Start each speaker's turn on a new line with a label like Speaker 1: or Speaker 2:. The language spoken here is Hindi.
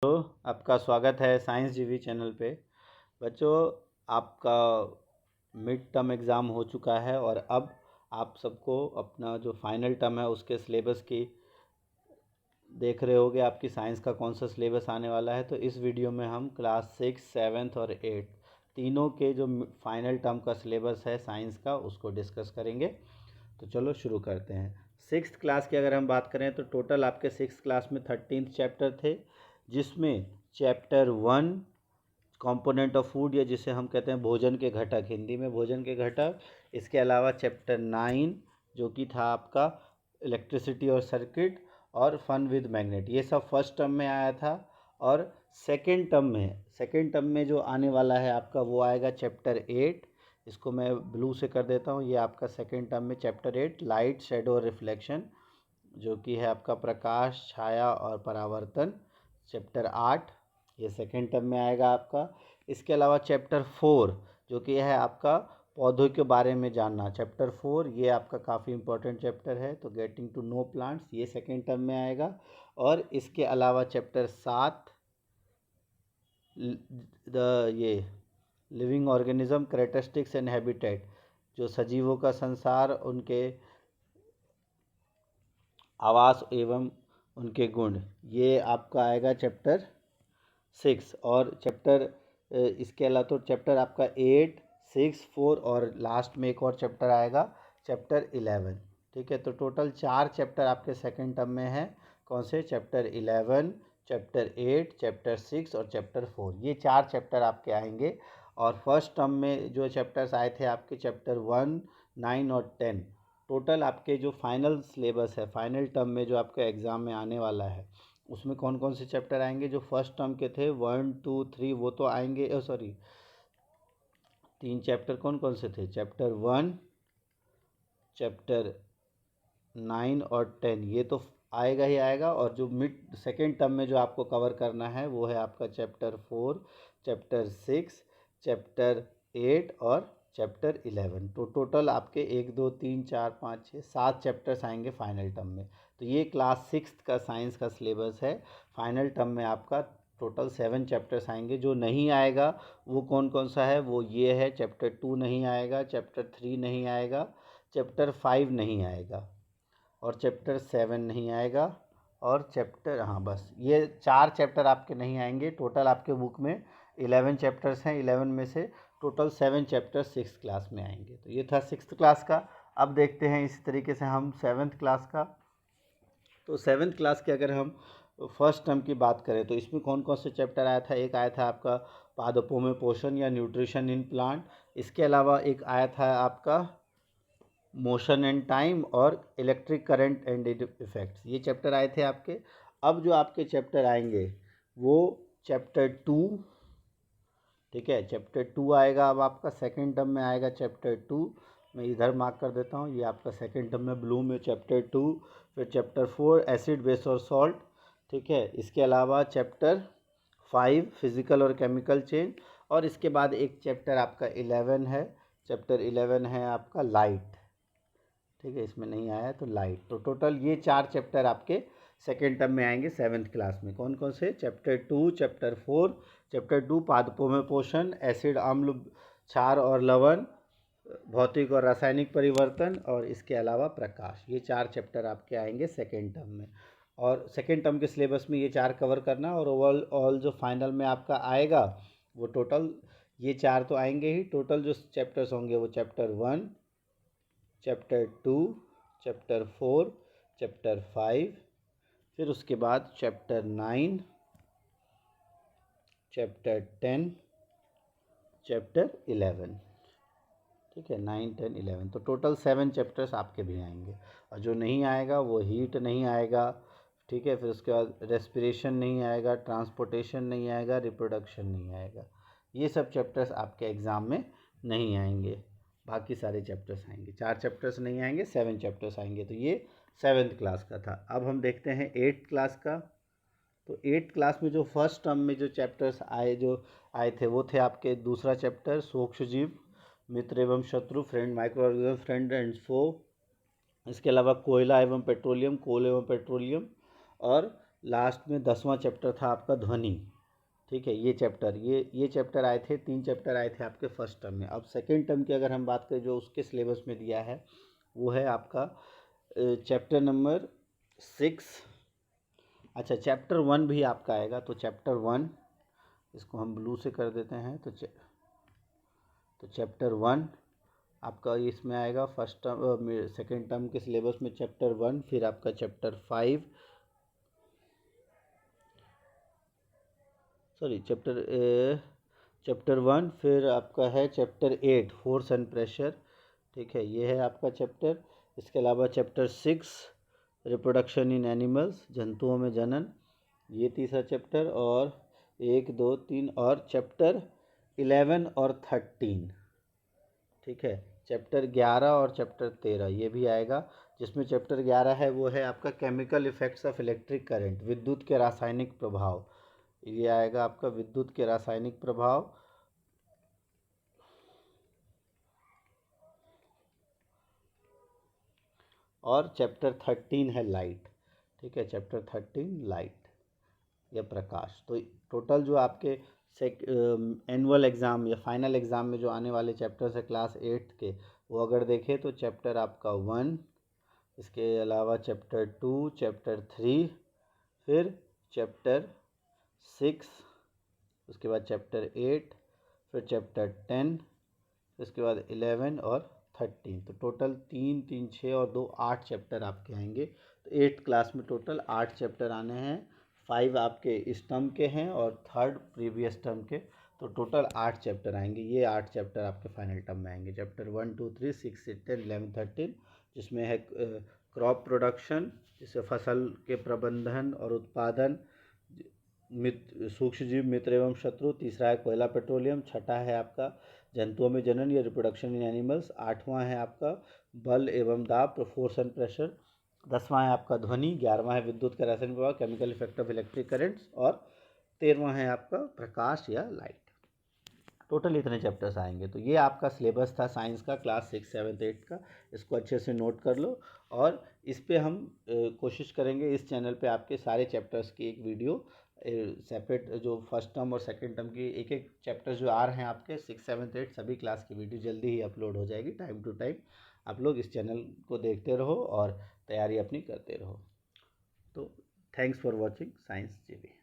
Speaker 1: तो आपका स्वागत है साइंस जीवी चैनल पे। बच्चों, आपका मिड टर्म एग्ज़ाम हो चुका है और अब आप सबको अपना जो फाइनल टर्म है उसके सिलेबस की देख रहे होगे, आपकी साइंस का कौन सा सिलेबस आने वाला है। तो इस वीडियो में हम क्लास 6, 7 और 8 तीनों के जो फाइनल टर्म का सिलेबस है साइंस का उसको डिस्कस करेंगे। तो चलो शुरू करते हैं। 6th क्लास की अगर हम बात करें तो टोटल आपके 6th क्लास में 13 चैप्टर थे, जिसमें चैप्टर 1 कंपोनेंट ऑफ फूड, या जिसे हम कहते हैं भोजन के घटक, हिंदी में भोजन के घटक। इसके अलावा चैप्टर 9 जो कि था आपका इलेक्ट्रिसिटी और सर्किट और फन विद मैग्नेट, ये सब फर्स्ट टर्म में आया था। और सेकेंड टर्म में जो आने वाला है आपका वो आएगा चैप्टर 8। इसको मैं ब्लू से कर देता हूँ। ये आपका सेकेंड टर्म में चैप्टर 8 लाइट, शेडो और रिफ्लेक्शन, जो कि है आपका प्रकाश, छाया और परावर्तन। चैप्टर 8 ये सेकेंड टर्म में आएगा आपका। इसके अलावा चैप्टर 4 जो कि है आपका पौधों के बारे में जानना, चैप्टर 4 ये आपका काफ़ी इंपॉर्टेंट चैप्टर है। तो गेटिंग टू नो प्लांट्स ये सेकेंड टर्म में आएगा। और इसके अलावा चैप्टर 7 ये living organism, characteristics and habitat, जो सजीवों का संसार, उनके आवास एवं उनके गुण, ये आपका आएगा चैप्टर 6। और इसके अलावा तो चैप्टर आपका 8, 6, 4 और लास्ट में एक और चैप्टर आएगा चैप्टर 11। ठीक है, तो टोटल 4 चैप्टर आपके सेकेंड टर्म में हैं। कौन से? चैप्टर 11, चैप्टर 8, चैप्टर 6 और चैप्टर 4, ये 4 चैप्टर आपके आएंगे। और फर्स्ट टर्म में जो चैप्टर्स आए थे आपके चैप्टर 1, 9 और 10, टोटल आपके जो फाइनल सिलेबस है, फाइनल टर्म में जो आपके एग्ज़ाम में आने वाला है, उसमें कौन कौन से चैप्टर आएंगे? जो फर्स्ट टर्म के थे 1, 2, 3 वो तो आएंगे। सॉरी, 3 चैप्टर कौन कौन से थे? चैप्टर 1, चैप्टर 9 और 10 ये तो आएगा ही आएगा। और जो मिड सेकेंड टर्म में जो आपको कवर करना है वो है आपका चैप्टर 4, चैप्टर 6, चैप्टर 8 और चैप्टर 11। तो टोटल आपके 1, 2, 3, 4, 5, 6, 7 चैप्टर्स आएंगे फाइनल टर्म में। तो ये क्लास 6 का साइंस का सिलेबस है। फाइनल टर्म में आपका टोटल 7 चैप्टर्स आएंगे। जो नहीं आएगा वो कौन कौन सा है? वो ये है, चैप्टर 2 नहीं आएगा, चैप्टर 3 नहीं आएगा, चैप्टर 5 नहीं आएगा और चैप्टर 7 नहीं आएगा। और चैप्टर, हाँ बस ये 4 चैप्टर आपके नहीं आएंगे। टोटल आपके बुक में 11 चैप्टर्स हैं। 11 में से टोटल 7 चैप्टर 6th क्लास में आएंगे। तो ये था 6th क्लास का। अब देखते हैं इसी तरीके से हम 7th क्लास का। तो 7th क्लास के अगर हम फर्स्ट टर्म की बात करें तो इसमें कौन कौन से चैप्टर आया था? एक आया था आपका पादपों में पोषण या न्यूट्रिशन इन प्लांट। इसके अलावा एक आया था आपका मोशन एंड टाइम और इलेक्ट्रिक करंट एंड इफेक्ट्स, ये चैप्टर आए थे आपके। अब जो आपके चैप्टर आएंगे वो चैप्टर 2, ठीक है, चैप्टर 2 आएगा। अब आपका सेकेंड टर्म में आएगा चैप्टर 2। मैं इधर मार्क कर देता हूँ, ये आपका सेकेंड टर्म में ब्लू में चैप्टर 2। फिर चैप्टर 4 एसिड, बेस और सॉल्ट, ठीक है। इसके अलावा चैप्टर 5 फिजिकल और केमिकल चेंज। और इसके बाद एक चैप्टर आपका 11 है, चैप्टर 11 है आपका लाइट, ठीक है, इसमें नहीं आया तो लाइट। तो टोटल ये 4 चैप्टर आपके सेकेंड टर्म में आएंगे 7th क्लास में। कौन कौन से? चैप्टर 2, चैप्टर 4, चैप्टर 2 पादपों में पोषण, एसिड, अम्ल, क्षार और लवण, भौतिक और रासायनिक परिवर्तन और इसके अलावा प्रकाश, ये 4 चैप्टर आपके आएंगे सेकेंड टर्म में। और सेकेंड टर्म के सिलेबस में ये 4 कवर करना। और ओवरऑल ऑल जो फाइनल में आपका आएगा वो टोटल ये 4 तो आएंगे ही। टोटल जो चैप्टर्स होंगे वो चैप्टर 1, चैप्टर 2, चैप्टर 4, चैप्टर 5, फिर उसके बाद चैप्टर 9, चैप्टर 10, चैप्टर 11, ठीक है, 9, 10, 11। तो टोटल 7 चैप्टर्स आपके भी आएंगे। और जो नहीं आएगा वो हीट नहीं आएगा, ठीक है, फिर उसके बाद रेस्पिरेशन नहीं आएगा, ट्रांसपोर्टेशन नहीं आएगा, रिप्रोडक्शन नहीं आएगा। ये सब चैप्टर्स आपके एग्ज़ाम में नहीं आएंगे। बाकी सारे चैप्टर्स आएंगे। 4 चैप्टर्स नहीं आएंगे, 7 चैप्टर्स आएंगे। तो ये 7th क्लास का था। अब हम देखते हैं 8th क्लास का। तो 8th क्लास में जो फर्स्ट टर्म में जो चैप्टर्स आए थे वो थे आपके दूसरा चैप्टर सूक्ष्म जीव, मित्र एवं शत्रु, friend, micro organism, friend and foe. इसके अलावा कोयला एवं पेट्रोलियम, कोल एवं पेट्रोलियम और लास्ट में 10वां चैप्टर था आपका ध्वनि। ठीक है, ये चैप्टर आए थे, 3 चैप्टर आए थे आपके फर्स्ट टर्म में। अब सेकेंड टर्म की अगर हम बात करें जो उसके सिलेबस में दिया है वो है आपका चैप्टर नंबर 6। अच्छा, चैप्टर 1 भी आपका आएगा, तो चैप्टर 1 इसको हम ब्लू से कर देते हैं। तो चैप्टर 1 आपका इसमें आएगा फर्स्ट टर्म सेकेंड टर्म के सिलेबस में चैप्टर 1, फिर आपका चैप्टर 5 सॉरी चैप्टर 1, फिर आपका है चैप्टर 8 फोर्स एंड प्रेशर। ठीक है, ये है आपका चैप्टर। इसके अलावा चैप्टर 6 रिप्रोडक्शन इन एनिमल्स, जंतुओं में जनन, ये तीसरा चैप्टर। और 1 2 3 और चैप्टर 11 और 13। ठीक है, चैप्टर 11 और चैप्टर 13 ये भी आएगा, जिसमें चैप्टर 11 है वो है आपका chemical effects of electric current, विद्युत के रासायनिक प्रभाव। ये आएगा आपका विद्युत के रासायनिक प्रभाव। और चैप्टर 13 है लाइट। ठीक है, चैप्टर 13 लाइट या प्रकाश। तो टोटल जो आपके एनुअल एग्ज़ाम या फाइनल एग्ज़ाम में जो आने वाले चैप्टर्स है क्लास 8 के, वो अगर देखें तो चैप्टर आपका 1, इसके अलावा चैप्टर 2, चैप्टर 3, फिर चैप्टर 6, उसके बाद चैप्टर 8, फिर चैप्टर 10, उसके बाद 11 और 13। तो टोटल 3 3 6 और 2 8 चैप्टर आपके आएंगे। तो 8 क्लास में टोटल 8 चैप्टर आने हैं। 5 आपके इस टर्म के हैं और 3rd प्रीवियस टर्म के। तो टोटल 8 चैप्टर आएंगे। ये 8 चैप्टर आपके फाइनल टर्म में आएंगे, चैप्टर 1 2 3 6 8 10 11 13, जिसमें है क्रॉप प्रोडक्शन, जिससे फसल के प्रबंधन और उत्पादन, सूक्ष्म जीव मित्र एवं शत्रु, तीसरा है कोयला पेट्रोलियम, छठा है आपका जंतुओं में जनन या रिप्रोडक्शन इन एनिमल्स, 8वां है आपका बल एवं दाब, फोर्स एंड प्रेशर, 10वां है आपका ध्वनि, 11वां है विद्युत का रासायनिक प्रभाव, chemical effect of electric currents, और 13वां है आपका प्रकाश या लाइट। टोटल इतने चैप्टर्स आएंगे। तो ये आपका सिलेबस था साइंस का क्लास 6 7 8 का। इसको अच्छे से नोट कर लो, और इस पे हम कोशिश करेंगे इस चैनल पे आपके सारे चैप्टर्स की एक वीडियो सेपरेट, जो फर्स्ट टर्म और सेकंड टर्म की एक एक चैप्टर जो आ रहे हैं आपके 6 7 8 सभी क्लास की वीडियो जल्दी ही अपलोड हो जाएगी टाइम टू टाइम। आप लोग इस चैनल को देखते रहो और तैयारी अपनी करते रहो। तो thanks for watching science GB.